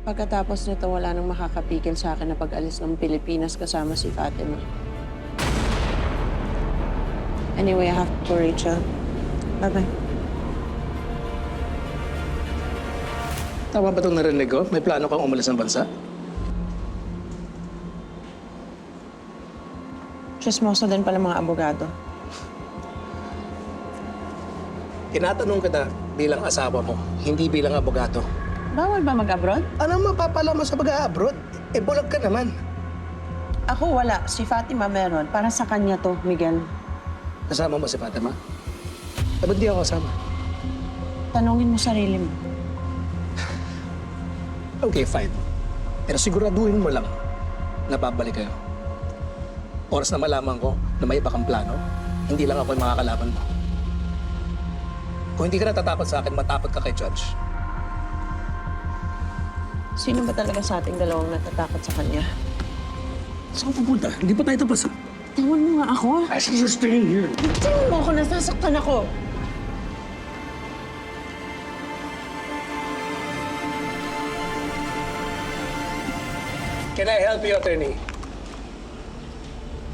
Pagkatapos nito, wala nang makakapigil sa akin na pag-alis ng Pilipinas kasama si Fatima. Anyway, I have to go, Rachel. Bye-bye. Tama ba itong narinig ko? May plano kang umalis ng bansa? Chismoso din pala mga abogado. Tinatanong kita bilang asawa mo, hindi bilang abogado. Bawal ba mag-abroad? Anong mapapala mo sa pag-a-abroad? Eh, bulag ka naman. Ako wala. Si Fatima meron. Para sa kanya to, Miguel. Kasama mo si Fatima? Eh, ba't di ako kasama? Tanungin mo sarili mo. Okay, fine. Pero siguraduhin mo lang na babalik kayo. Oras na malaman ko na may iba kang plano, hindi lang ako yung makakalaban mo. Kung hindi ka natatakot sa akin, matakot ka kay Judge. Sino ba talaga sa ating dalawang natatakot sa kanya? Saan ka pupunta? Hindi pa tayo tapos. Tawan mo nga ako. I see you're staying here. Tingnan mo ako, nasasaktan ako. Can I help you, attorney?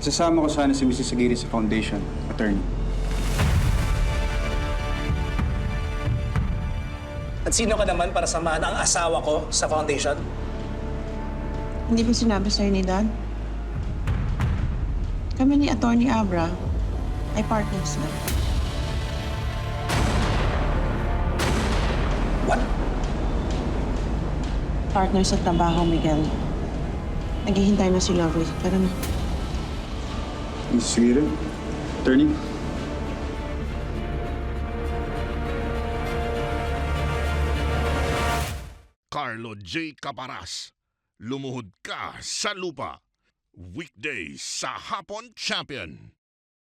Sasama ko sana si Mrs. Aguirre sa foundation, attorney. At sino ka naman para samahan ang asawa ko sa foundation? Hindi ba sinabi sa'yo ni Dad? Kami ni Attorney Abra ay partners na. What? Partners sa trabaho, Miguel. Naghihintay na si Lovely. Tara na. Mrs. Aguirre, attorney. Carlo J. Caparas, lumuhod ka sa lupa. Weekdays sa Hapon Champion.